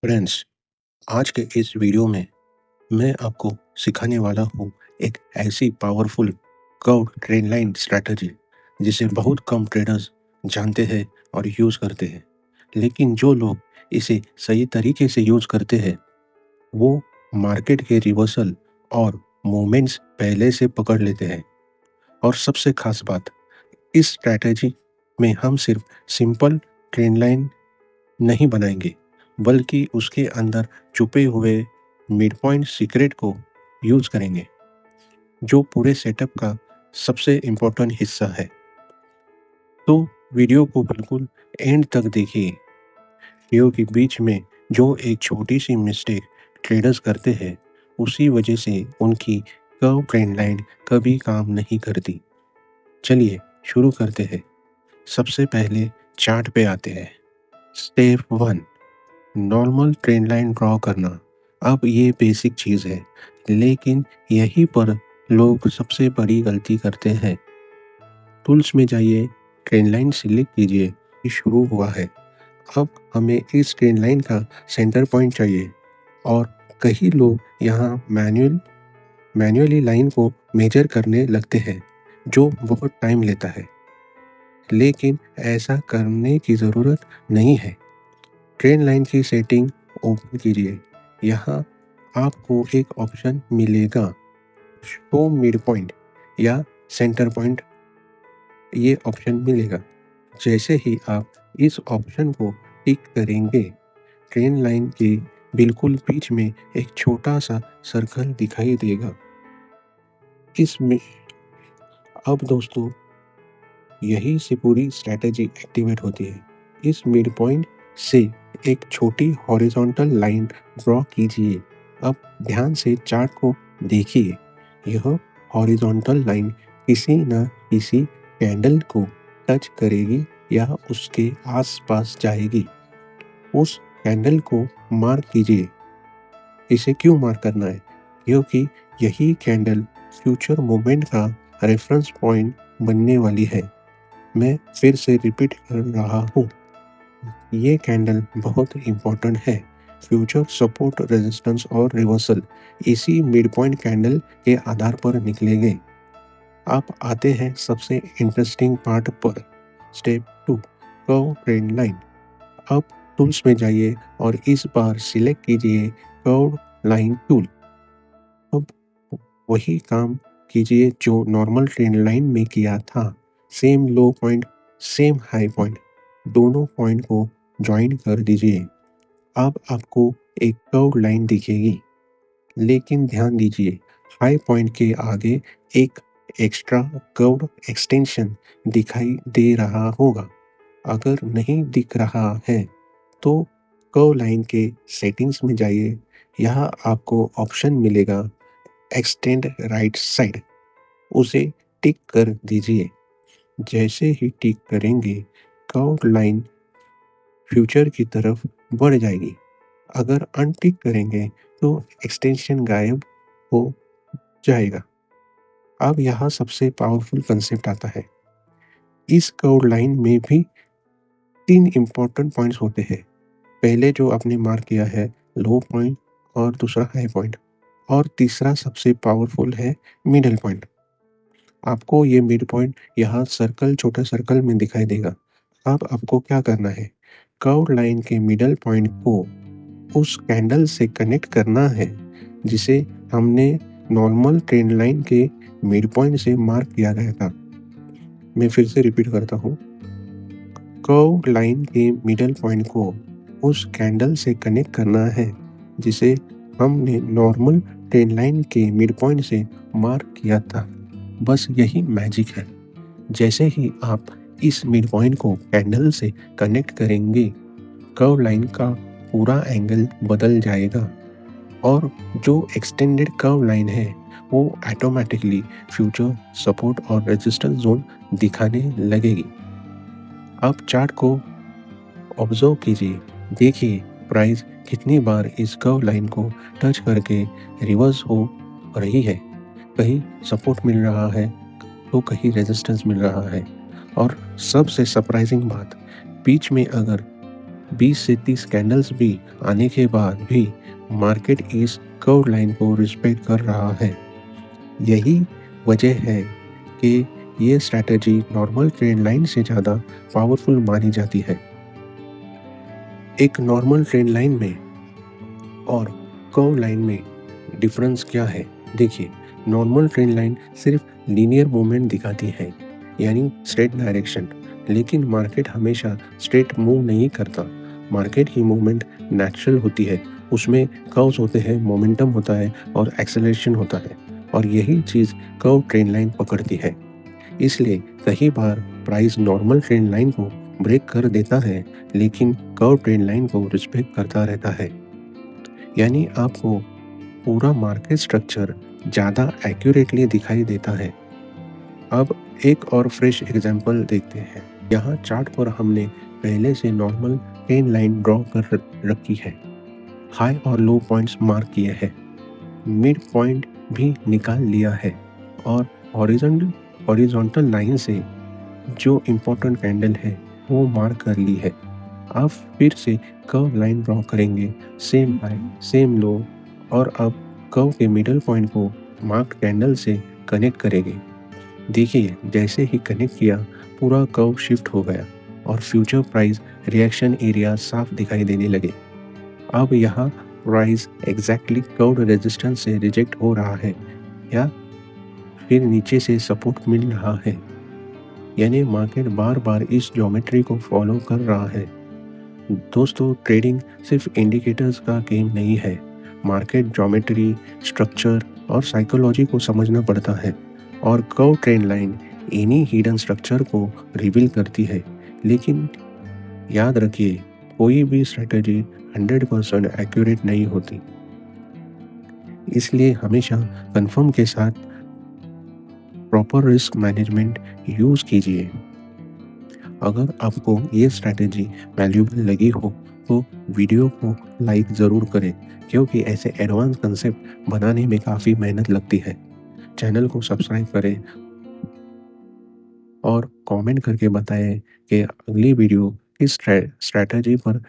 Friends, आज के इस वीडियो में मैं आपको सिखाने वाला हूँ एक ऐसी powerful curve trend line strategy जिसे बहुत कम ट्रेडर्स जानते हैं और यूज़ करते हैं। लेकिन जो लोग इसे सही तरीके से यूज़ करते हैं वो मार्केट के रिवर्सल और मूवमेंट्स पहले से पकड़ लेते हैं। और सबसे खास बात, इस स्ट्रैटेजी में हम सिर्फ सिंपल ट्रेंड लाइन नहीं बनाएंगे, बल्कि उसके अंदर छुपे हुए मिड पॉइंट सीक्रेट को यूज करेंगे, जो पूरे सेटअप का सबसे इम्पोर्टेंट हिस्सा है। तो वीडियो को बिल्कुल एंड तक देखिए, क्योंकि बीच में जो एक छोटी सी मिस्टेक ट्रेडर्स करते हैं, उसी वजह से उनकी कर्व ट्रेंड लाइन कभी काम नहीं करती। चलिए शुरू करते हैं। सबसे पहले चार्ट पे आते हैं। Step 1, normal trend line draw करना। अब ये बेसिक चीज़ है, लेकिन यहीं पर लोग सबसे बड़ी गलती करते हैं। टूल्स में जाइए, ट्रेंड लाइन सिलेक्ट कीजिए। ये शुरू हुआ है। अब हमें इस ट्रेंड लाइन का सेंटर पॉइंट चाहिए, और कई लोग यहाँ मैन्युअली लाइन को मेजर करने लगते हैं, जो बहुत टाइम लेता है। लेकिन ऐसा करने की ज़रूरत नहीं है। ट्रेंड लाइन की सेटिंग ओपन कीजिए। यहाँ आपको एक ऑप्शन मिलेगा, शो मिड पॉइंट या सेंटर पॉइंट। ये ऑप्शन मिलेगा। जैसे ही आप इस ऑप्शन को टिक करेंगे, ट्रेंड लाइन के बिल्कुल बीच में एक छोटा सा सर्कल दिखाई देगा। इसमें अब दोस्तों, यही से पूरी स्ट्रैटेजी एक्टिवेट होती है। इस मिड पॉइंट से एक छोटी हॉरिजॉन्टल लाइन ड्रॉ कीजिए। अब ध्यान से चार्ट को देखिए। यह हॉरिजॉन्टल लाइन किसी न किसी कैंडल को टच करेगी या उसके आसपास जाएगी। उस कैंडल को मार्क कीजिए। इसे क्यों मार्क करना है? क्योंकि यही कैंडल फ्यूचर मूवमेंट का रेफरेंस पॉइंट बनने वाली है। मैं फिर से रिपीट कर रहा हूँ, ये कैंडल बहुत इंपॉर्टेंट है। फ्यूचर सपोर्ट, रेजिस्टेंस और रिवर्सल इसी मिड पॉइंट कैंडल के आधार पर निकलेंगे। आप आते हैं सबसे इंटरेस्टिंग पार्ट पर। Step 2, curve trend line. अब टूल्स में जाइए और इस बार सिलेक्ट कीजिए कर्व लाइन टूल। अब वही काम कीजिए जो नॉर्मल ट्रेंड लाइन में किया था। सेम लो पॉइंट, सेम हाई पॉइंट, दोनों पॉइंट को ज्वाइन कर दीजिए। अब आपको एक कर्व लाइन दिखेगी, लेकिन ध्यान दीजिए, हाई पॉइंट के आगे एक एक्स्ट्रा कर्व एक्सटेंशन दिखाई दे रहा होगा। अगर नहीं दिख रहा है तो कर्व लाइन के सेटिंग्स में जाइए। यहाँ आपको ऑप्शन मिलेगा एक्सटेंड राइट साइड, उसे टिक कर दीजिए। जैसे ही टिक करेंगे, कर्व लाइन फ्यूचर की तरफ बढ़ जाएगी। अगर अनटिक करेंगे तो एक्सटेंशन गायब हो जाएगा। अब यहाँ सबसे पावरफुल कंसेप्ट आता है। इस कर्व लाइन में भी 3 इंपॉर्टेंट पॉइंट्स होते हैं। पहले जो आपने मार्क किया है, लो पॉइंट, और दूसरा हाई पॉइंट, और तीसरा सबसे पावरफुल है मिडल पॉइंट। आपको ये मिड पॉइंट यहाँ सर्कल, छोटा सर्कल में दिखाई देगा। अब आपको क्या करना है, कर्व लाइन के मिडल पॉइंट को उस कैंडल से कनेक्ट करना है जिसे हमने नॉर्मल ट्रेंड लाइन के मिड पॉइंट से मार्क किया गया था। मैं फिर से रिपीट करता हूँ, कर्व लाइन के मिडल पॉइंट को उस कैंडल से कनेक्ट करना है जिसे हमने नॉर्मल ट्रेंड लाइन के मिड पॉइंट से मार्क किया था। बस यही मैजिक है। जैसे ही आप इस मिड पॉइंट को कैंडल से कनेक्ट करेंगे, कर्व लाइन का पूरा एंगल बदल जाएगा, और जो एक्सटेंडेड कर्व लाइन है वो ऑटोमेटिकली फ्यूचर सपोर्ट और रेजिस्टेंस जोन दिखाने लगेगी। अब चार्ट को ऑब्जर्व कीजिए। देखिए प्राइस कितनी बार इस कर्व लाइन को टच करके रिवर्स हो रही है। कहीं सपोर्ट मिल रहा है तो कहीं रेजिस्टेंस मिल रहा है। और सबसे सरप्राइजिंग बात, बीच में अगर 20 से 30 कैंडल्स भी आने के बाद भी मार्केट इस कर्व लाइन को रिस्पेक्ट कर रहा है। यही वजह है कि ये स्ट्रैटेजी नॉर्मल ट्रेंड लाइन से ज़्यादा पावरफुल मानी जाती है। एक नॉर्मल ट्रेंड लाइन में और कर्व लाइन में डिफरेंस क्या है? देखिए, नॉर्मल ट्रेंड लाइन सिर्फ लीनियर मूवमेंट दिखाती है, यानी स्ट्रेट डायरेक्शन, लेकिन मार्केट हमेशा स्ट्रेट मूव नहीं करता। मार्केट की मूवमेंट नेचुरल होती है, उसमें कर्व्स होते हैं, मोमेंटम होता है और एक्सेलरेशन होता है, और यही चीज़ कर्व ट्रेंड लाइन पकड़ती है। इसलिए कई बार प्राइस नॉर्मल ट्रेंड लाइन को ब्रेक कर देता है, लेकिन कर्व ट्रेंड लाइन को रिस्पेक्ट करता रहता है। यानी आपको पूरा मार्केट स्ट्रक्चर ज़्यादा एक्यूरेटली दिखाई देता है। अब एक और फ्रेश एग्जांपल देखते हैं। यहाँ चार्ट पर हमने पहले से नॉर्मल ट्रेंड लाइन ड्रॉ कर रखी है, हाई और लो पॉइंट्स मार्क किए हैं, मिड पॉइंट भी निकाल लिया है, और हॉरिजॉन्टल लाइन से जो इम्पोर्टेंट कैंडल है वो मार्क कर ली है। आप फिर से कर्व लाइन ड्रॉ करेंगे, सेम हाई सेम लो, और अब कर्व के मिडल पॉइंट को मार्क्ड कैंडल से कनेक्ट करेंगे। देखिए, जैसे ही कनेक्ट किया पूरा कर्व शिफ्ट हो गया और फ्यूचर प्राइस रिएक्शन एरिया साफ दिखाई देने लगे। अब यहाँ प्राइस एग्जैक्टली कर्व रेजिस्टेंस से रिजेक्ट हो रहा है या फिर नीचे से सपोर्ट मिल रहा है, यानी मार्केट बार बार इस ज्योमेट्री को फॉलो कर रहा है। दोस्तों, ट्रेडिंग सिर्फ इंडिकेटर्स का गेम नहीं है। मार्केट ज्योमेट्री, स्ट्रक्चर और साइकोलॉजी को समझना पड़ता है, और कर्व ट्रेंड लाइन इन्हीं हिडन स्ट्रक्चर को रिवील करती है। लेकिन याद रखिए, कोई भी स्ट्रेटजी 100% एक्यूरेट नहीं होती, इसलिए हमेशा कंफर्म के साथ प्रॉपर रिस्क मैनेजमेंट यूज़ कीजिए। अगर आपको ये स्ट्रैटेजी वैल्यूएबल लगी हो तो वीडियो को लाइक ज़रूर करें, क्योंकि ऐसे एडवांस कंसेप्ट बनाने में काफ़ी मेहनत लगती है। चैनल को सब्सक्राइब करें और कमेंट करके बताएं कि अगली वीडियो किस स्ट्रैटेजी पर